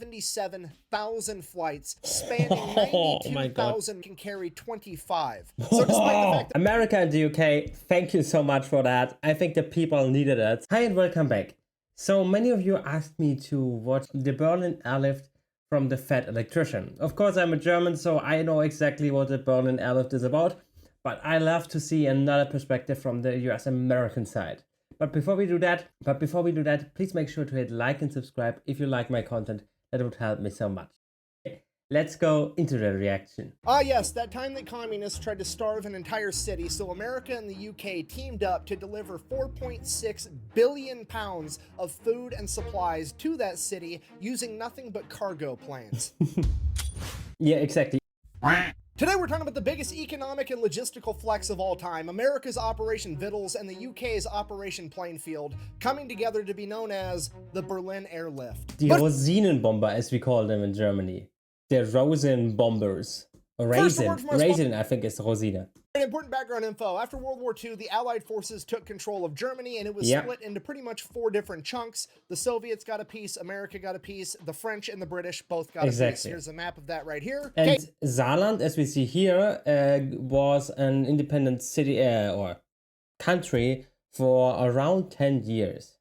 77,000 flights spanning Oh my God. 92,000 can carry 25. So despite the fact that America and the UK, thank you so much for that. I think the people needed it. Hi and welcome back. So many of you asked me to watch the Berlin Airlift from the Fat Electrician. Of course, I'm a German, so I know exactly what the Berlin Airlift is about, but I love to see another perspective from the US American side. But before we do that, please make sure to hit like and subscribe if you like my content. That would help me so much. Let's go into the reaction. yes, that time that communists tried to starve an entire city, so America and the UK teamed up to deliver 4.6 billion pounds of food and supplies to that city using nothing but cargo planes. Yeah, exactly. Today we're talking about the biggest economic and logistical flex of all time, America's Operation Vittles and the UK's Operation Plainfield, coming together to be known as the Berlin Airlift. The Rosinenbomber, as we call them in Germany. The Rosen bombers. Raisin, I think is Rosina. An important background info. After World War II, the Allied forces took control of Germany, and it was split into pretty much 4 different chunks. The Soviets got a piece, America got a piece, the French and the British both got a piece. Here's a map of that right here. And Saarland, as we see here, was an independent city or country for around 10 years.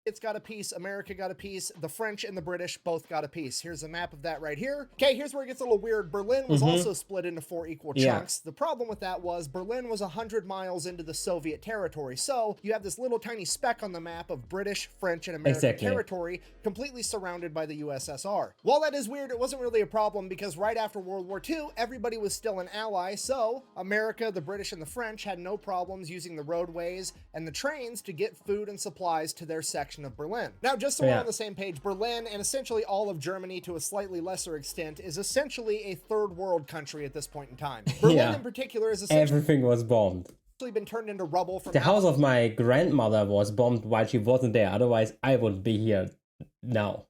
It's got a piece, America got a piece, the French and the British both got a piece. Here's a map of that right here. Okay, here's where it gets a little weird. Berlin was also split into 4 equal chunks. The problem with that was Berlin was 100 miles into the Soviet territory. So you have this little tiny speck on the map of British, French, and American territory completely surrounded by the USSR. While that is weird, it wasn't really a problem because right after World War II, everybody was still an ally. So America, the British, and the French had no problems using the roadways and the trains to get food and supplies to their section of Berlin. Now, just so we're on the same page, Berlin and essentially all of Germany to a slightly lesser extent is essentially a third world country at this point in time. Berlin in particular is essentially everything was bombed. Been turned into rubble from the house of my grandmother was bombed while she wasn't there. Otherwise, I would be here now.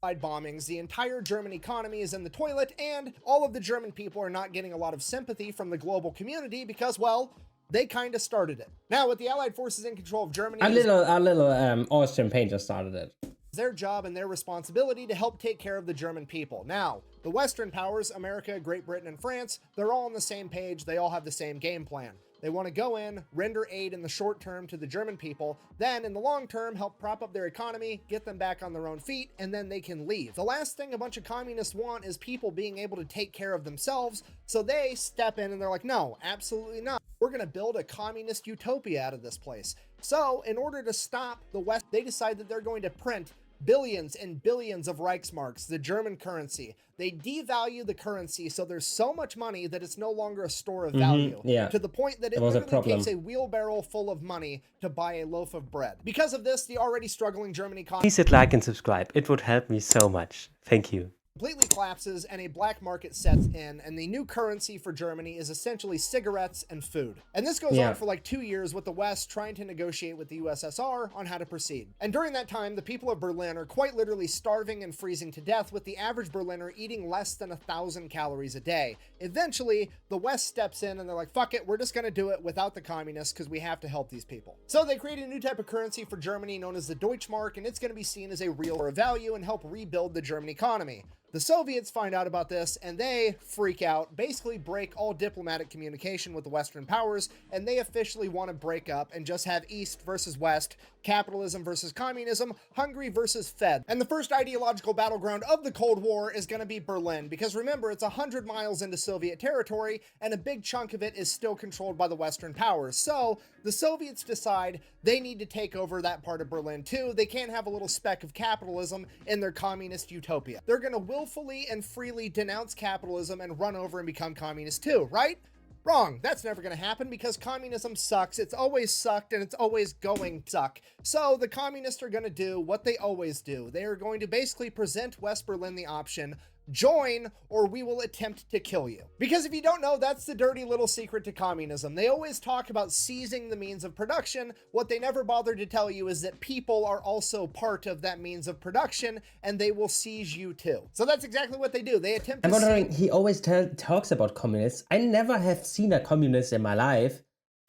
Bombings. The entire German economy is in the toilet, and all of the German people are not getting a lot of sympathy from the global community because, well, they kind of started it. Now, with the Allied forces in control of Germany, a little Austrian painter started it. It's their job and their responsibility to help take care of the German people. Now, the Western powers, America, Great Britain, and France, they're all on the same page. They all have the same game plan. They want to go in, render aid in the short term to the German people, then in the long term, help prop up their economy, get them back on their own feet, and then they can leave. The last thing a bunch of communists want is people being able to take care of themselves, so they step in and they're like, no, absolutely not. We're going to build a communist utopia out of this place. So in order to stop the West, they decide that they're going to print billions and billions of Reichsmarks, the German currency. They devalue the currency, so there's so much money that it's no longer a store of value. To the point that it literally takes a wheelbarrow full of money to buy a loaf of bread. Because of this, the already struggling German economy... Please hit like and subscribe. It would help me so much. Thank you. Completely collapses and a black market sets in, and the new currency for Germany is essentially cigarettes and food. And this goes on for like 2 years with the West trying to negotiate with the USSR on how to proceed. And during that time, the people of Berlin are quite literally starving and freezing to death, with the average Berliner eating less than 1,000 calories a day. Eventually, the West steps in and they're like, fuck it, we're just gonna do it without the communists because we have to help these people. So they create a new type of currency for Germany known as the Deutschmark, and it's gonna be seen as a real value and help rebuild the German economy. The Soviets find out about this and they freak out, basically break all diplomatic communication with the Western powers, and they officially want to break up and just have East versus West, capitalism versus communism, Hungary versus Fed. And the first ideological battleground of the Cold War is going to be Berlin, because remember, it's 100 miles into Soviet territory and a big chunk of it is still controlled by the Western powers. So the Soviets decide they need to take over that part of Berlin too. They can't have a little speck of capitalism in their communist utopia. They're going to willfully and freely denounce capitalism and run over and become communist too, right? Wrong. That's never going to happen because communism sucks. It's always sucked and it's always going to suck. So the communists are going to do what they always do. They are going to basically present West Berlin the option: join or we will attempt to kill you. Because if you don't know, that's the dirty little secret to communism. They always talk about seizing the means of production. What they never bother to tell you is that people are also part of that means of production and they will seize you too. So that's exactly what they do. They attempt to... I'm wondering, he always talks about communists. I never have seen a communist in my life.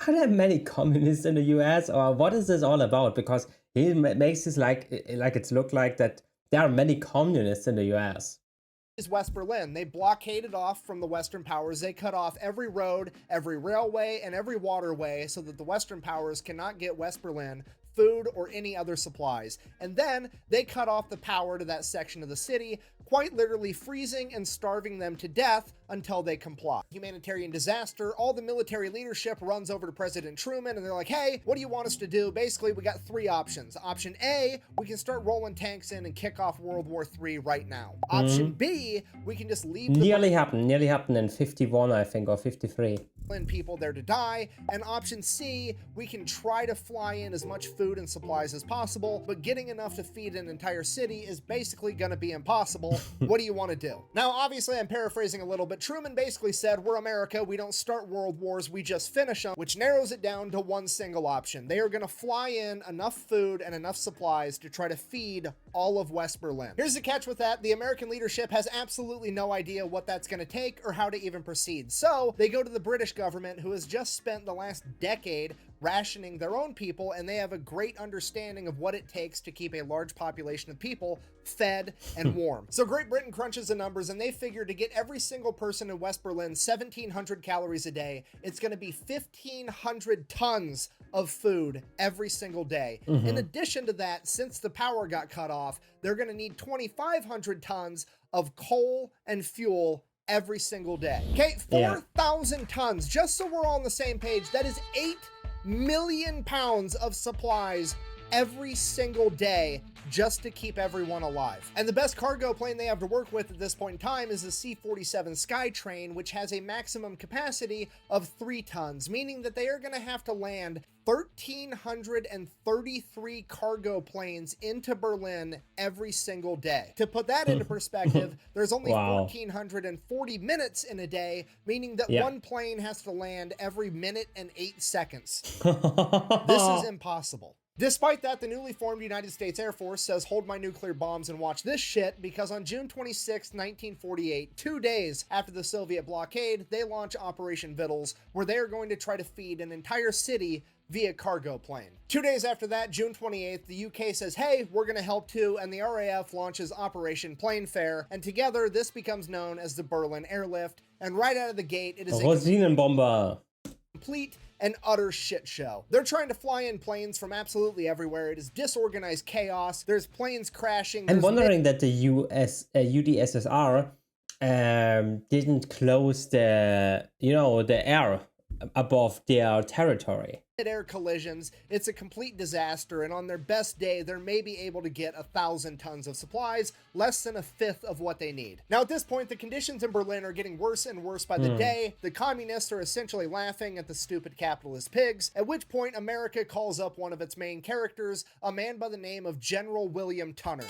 Are there many communists in the US, or what is this all about? Because he makes this like it's look like that there are many communists in the US. Is West Berlin. They blockaded off from the Western powers. They cut off every road, every railway, and every waterway so that the Western powers cannot get West Berlin food or any other supplies. And then they cut off the power to that section of the city, quite literally freezing and starving them to death until they comply. Humanitarian disaster, all the military leadership runs over to President Truman and they're like, hey, what do you want us to do? Basically, we got three options. Option A, we can start rolling tanks in and kick off World War III right now. Option B, we can just leave the nearly happened in 51, I think, or 53. People there to die. And option C, we can try to fly in as much food and supplies as possible, but getting enough to feed an entire city is basically going to be impossible. What do you want to do? Now, obviously, I'm paraphrasing a little bit. Truman basically said, we're America, we don't start world wars, we just finish them, which narrows it down to one single option. They are going to fly in enough food and enough supplies to try to feed all of West Berlin. Here's the catch with that. The American leadership has absolutely no idea what that's going to take or how to even proceed. So they go to the British government, who has just spent the last decade rationing their own people, and they have a great understanding of what it takes to keep a large population of people fed and warm. So Great Britain crunches the numbers, and they figure to get every single person in West Berlin 1,700 calories a day, it's going to be 1,500 tons of food every single day. In addition to that, since the power got cut off, they're going to need 2,500 tons of coal and fuel every single day. Okay, 4,000 tons, just so we're all on the same page, that is 8 million pounds of supplies every single day just to keep everyone alive. And the best cargo plane they have to work with at this point in time is the C-47 Skytrain, which has a maximum capacity of 3 tons, meaning that they are going to have to land 1,333 cargo planes into Berlin every single day. To put that into perspective, there's only 1,440 minutes in a day, meaning that one plane has to land every minute and 8 seconds. This is impossible. Despite that, the newly formed United States Air Force says, hold my nuclear bombs and watch this shit, because on June 26, 1948, 2 days after the Soviet blockade, they launch Operation Vittles, where they are going to try to feed an entire city via cargo plane. 2 days after that, June 28th, the UK says, hey, we're going to help too, and the RAF launches Operation Planefare, and together this becomes known as the Berlin Airlift, and right out of the gate, it is Rosinenbomber. Complete and utter shit show. They're trying to fly in planes from absolutely everywhere. It is disorganized chaos. There's planes crashing. I'm wondering that the UdSSR didn't close the air above their territory. Air collisions, it's a complete disaster, and on their best day they're maybe able to get 1,000 tons of supplies, less than a fifth of what they need. Now at this point, the conditions in Berlin are getting worse and worse by the day. The communists are essentially laughing at the stupid capitalist pigs, at which point America calls up one of its main characters, a man by the name of General William Tunner.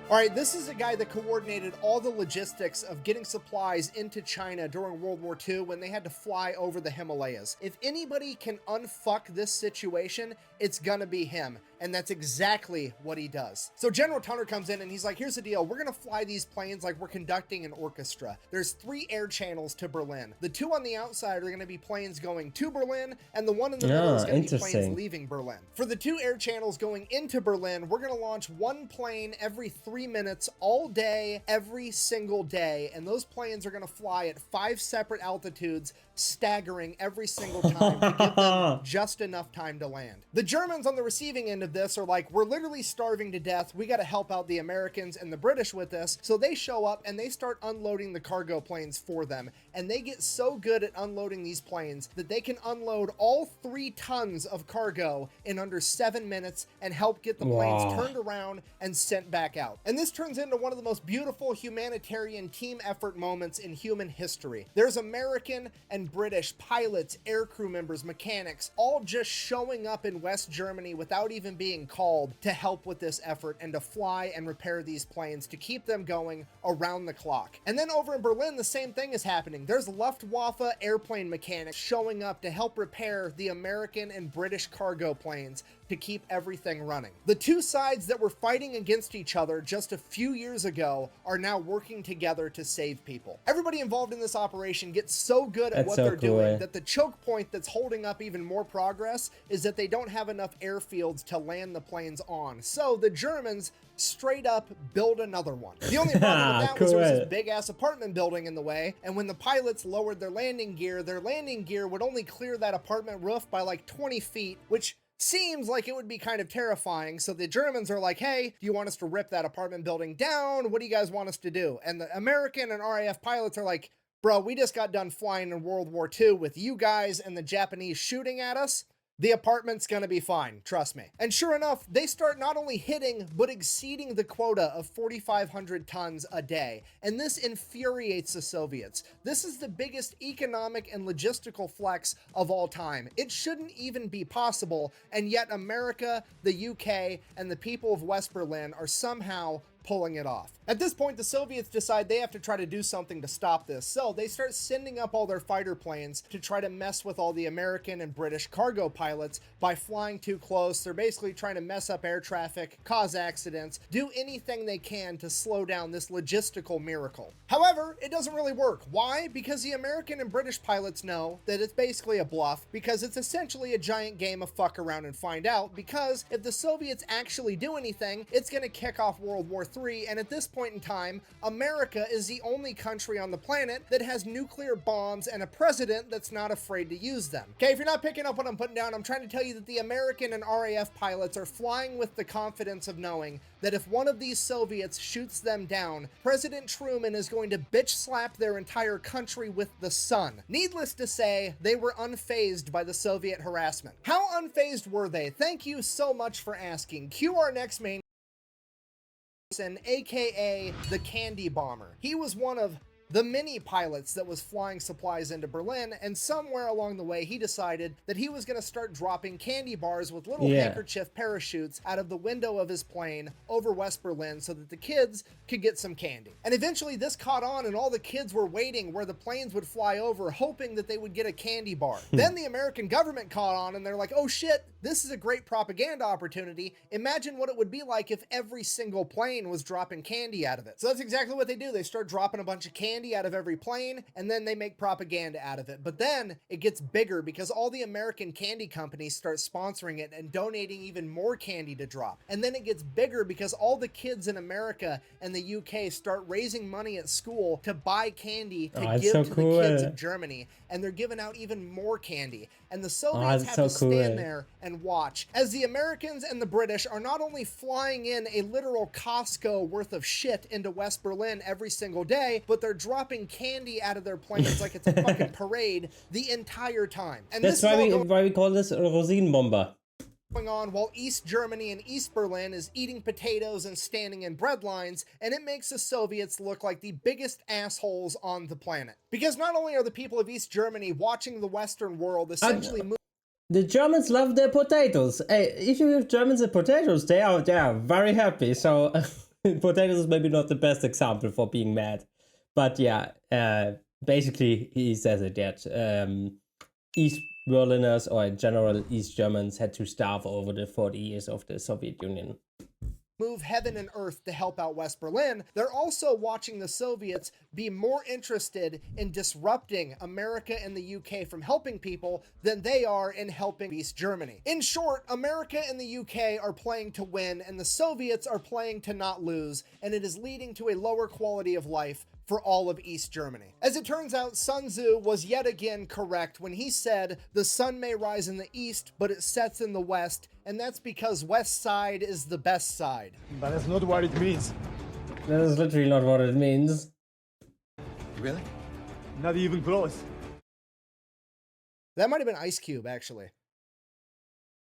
All right, this is a guy that coordinated all the logistics of getting supplies into China during World War II when they had to fly over the Himalayas. If anybody can unfuck this situation, it's gonna be him. And that's exactly what he does. So General Tunner comes in and he's like, here's the deal. We're gonna fly these planes like we're conducting an orchestra. There's 3 air channels to Berlin. The 2 on the outside are gonna be planes going to Berlin, and the one in the middle is gonna be planes leaving Berlin. For the 2 air channels going into Berlin, we're gonna launch 1 plane every 3 minutes all day, every single day. And those planes are gonna fly at 5 separate altitudes, staggering every single time to give them just enough time to land. The Germans on the receiving end of this are like, we're literally starving to death. We got to help out the Americans and the British with this. So they show up and they start unloading the cargo planes for them. And they get so good at unloading these planes that they can unload all 3 tons of cargo in under 7 minutes and help get the planes turned around and sent back out. And this turns into one of the most beautiful humanitarian team effort moments in human history. There's American and British pilots, aircrew members, mechanics, all just showing up in West Germany without even being called to help with this effort and to fly and repair these planes to keep them going around the clock. And then over in Berlin, the same thing is happening. There's Luftwaffe airplane mechanics showing up to help repair the American and British cargo planes to keep everything running. The two sides that were fighting against each other just a few years ago are now working together to save people. Everybody involved in this operation gets so good at what they're doing that the choke point that's holding up even more progress is that they don't have enough airfields to land the planes on. So the Germans straight up build another one. The only problem with that was there was this big ass apartment building in the way, and when the pilots lowered their landing gear would only clear that apartment roof by like 20 feet, which seems like it would be kind of terrifying. So the Germans are like, hey, do you want us to rip that apartment building down? What do you guys want us to do? And the American and RAF pilots are like, bro, we just got done flying in World War II with you guys and the Japanese shooting at us. The apartment's gonna be fine, trust me. And sure enough, they start not only hitting, but exceeding the quota of 4,500 tons a day. And this infuriates the Soviets. This is the biggest economic and logistical flex of all time. It shouldn't even be possible, and yet America, the UK, and the people of West Berlin are somehow pulling it off. At this point, the Soviets decide they have to try to do something to stop this, so they start sending up all their fighter planes to try to mess with all the American and British cargo pilots by flying too close. They're basically trying to mess up air traffic, cause accidents, do anything they can to slow down this logistical miracle. However, it doesn't really work. Why? Because the American and British pilots know that it's basically a bluff, because it's essentially a giant game of fuck around and find out, because if the Soviets actually do anything, it's going to kick off World War III, and at this point in time, America is the only country on the planet that has nuclear bombs and a president that's not afraid to use them. Okay, if you're not picking up what I'm putting down, I'm trying to tell you that the American and RAF pilots are flying with the confidence of knowing that if one of these Soviets shoots them down, President Truman is going to bitch slap their entire country with the sun. Needless to say, they were unfazed by the Soviet harassment. How unfazed were they? Thank you so much for asking. Cue our next main, aka the Candy Bomber. He was one of the many pilots that was flying supplies into Berlin, and somewhere along the way he decided that he was going to start dropping candy bars with little handkerchief parachutes out of the window of his plane over West Berlin so that the kids could get some candy. And eventually this caught on, and all the kids were waiting where the planes would fly over, hoping that they would get a candy bar. Then the American government caught on, and they're like, oh shit, this is a great propaganda opportunity. Imagine what it would be like if every single plane was dropping candy out of it. So that's exactly what they do. They start dropping a bunch of candy out of every plane, and then they make propaganda out of it. But then it gets bigger because all the American candy companies start sponsoring it and donating even more candy to drop. And then it gets bigger because all the kids in America and the UK start raising money at school to buy candy to give to the kids of Germany. And they're giving out even more candy. And the Soviets have to stand there and watch as the Americans and the British are not only flying in a literal Costco worth of shit into West Berlin every single day, but they're dropping candy out of their planes like it's a fucking parade the entire time. And that's why we call this a Rosinenbomber. Going on while East Germany and East Berlin is eating potatoes and standing in bread lines, and it makes the Soviets look like the biggest assholes on the planet. Because not only are the people of East Germany watching the Western world essentially move. The Germans love their potatoes. Hey, if you give Germans the potatoes, they are very happy. So potatoes is maybe not the best example for being mad. But yeah, basically he says it that East Berliners, or in general East Germans, had to starve over the 40 years of the Soviet Union. Move heaven and earth to help out West Berlin. They're also watching the Soviets be more interested in disrupting America and the UK from helping people than they are in helping East Germany. In short, America and the UK are playing to win, and the Soviets are playing to not lose, and it is leading to a lower quality of life for all of East Germany. As it turns out, Sun Tzu was yet again correct when he said, the sun may rise in the east, but it sets in the west, and that's because west side is the best side. But that's not what it means. That is literally not what it means. Really? Not even close. That might have been Ice Cube, actually.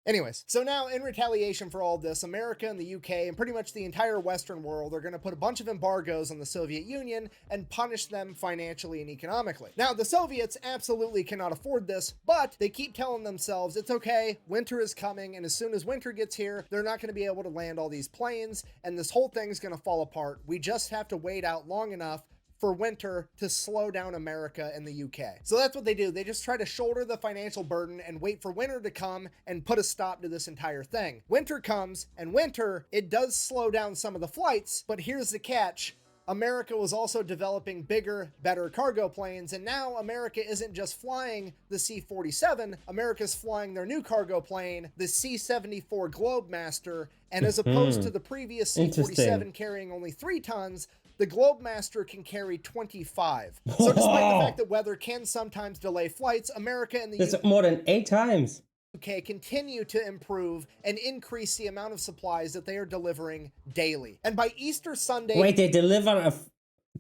Anyways, so now in retaliation for all this, America and the UK and pretty much the entire Western world are going to put a bunch of embargoes on the Soviet Union and punish them financially and economically. Now, the Soviets absolutely cannot afford this, but they keep telling themselves it's okay, winter is coming, and as soon as winter gets here, they're not going to be able to land all these planes, and this whole thing's going to fall apart. We just have to wait out long enough for winter to slow down America and the UK. So that's what they do. They just try to shoulder the financial burden and wait for winter to come and put a stop to this entire thing. Winter comes, and winter, it does slow down some of the flights, but here's the catch. America was also developing bigger, better cargo planes, and now America isn't just flying the C-47, America's flying their new cargo plane, the C-74 Globemaster, and as opposed to the previous C-47 carrying only 3 tons, the Globemaster can carry 25. So despite the fact that weather can sometimes delay flights, America and the That's more than 8 times. UK continue to improve and increase the amount of supplies that they are delivering daily. And by Easter Sunday... Wait, they deliver a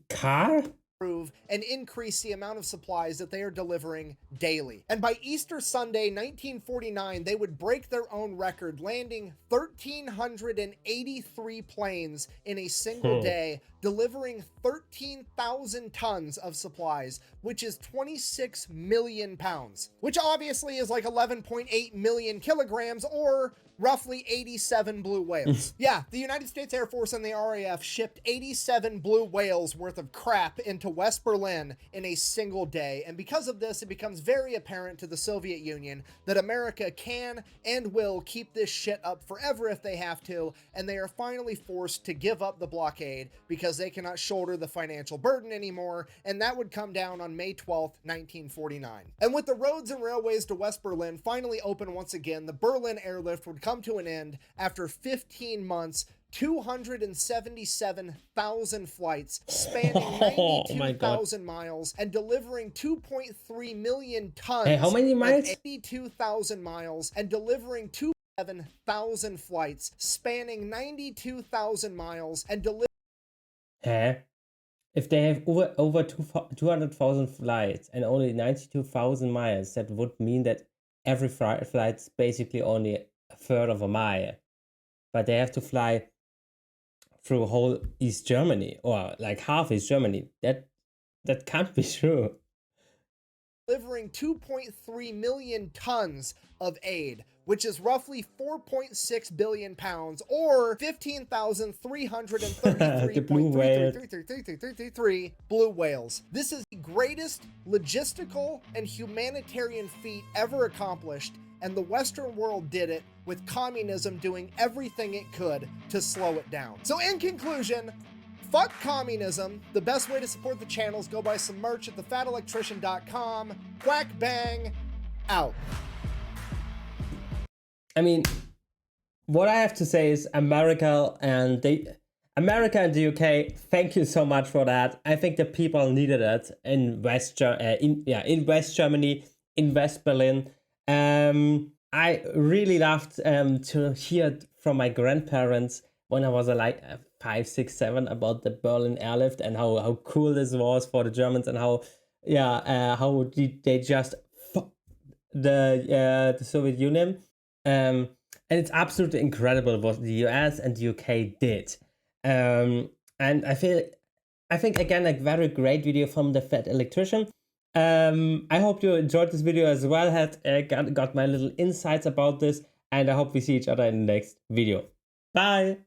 car? And increase the amount of supplies that they are delivering daily. And by Easter Sunday, 1949, they would break their own record, landing 1,383 planes in a single day, delivering 13,000 tons of supplies, which is 26 million pounds, which obviously is like 11.8 million kilograms, or roughly 87 blue whales. Yeah, the United States Air Force and the RAF shipped 87 blue whales worth of crap into West Berlin in a single day. And because of this, it becomes very apparent to the Soviet Union that America can and will keep this shit up forever if they have to. And they are finally forced to give up the blockade because they cannot shoulder the financial burden anymore. And that would come down on May 12th, 1949. And with the roads and railways to West Berlin finally open once again, the Berlin Airlift would come to an end after 15 months, 277,000 flights spanning 92,000 miles and delivering 2.3 million tons. Hey, how many miles? 82,000 miles and delivering 2,000 flights spanning 92,000 miles and delivering... If they have over 200,000 flights and only 92,000 miles, that would mean that every flight's basically only a third of a mile. But they have to fly through whole East Germany, or like half East Germany. That can't be true. Delivering 2.3 million tons of aid, which is roughly 4.6 billion pounds, or 15,333.333 blue whales. This is the greatest logistical and humanitarian feat ever accomplished, and the Western world did it with communism doing everything it could to slow it down. So in conclusion, fuck communism. The best way to support the channel is go buy some merch at thefatelectrician.com. Quack bang, out. I mean, what I have to say is America and the UK, thank you so much for that. I think the people needed it in West Germany, in West Berlin. I really loved to hear from my grandparents when I was like 5, 6, 7 about the Berlin Airlift and how cool this was for the Germans, and how they just the Soviet Union. And it's absolutely incredible what the US and the UK did. And I think again, a very great video from the Fat Electrician. I hope you enjoyed this video as well, got my little insights about this, and I hope we see each other in the next video. Bye!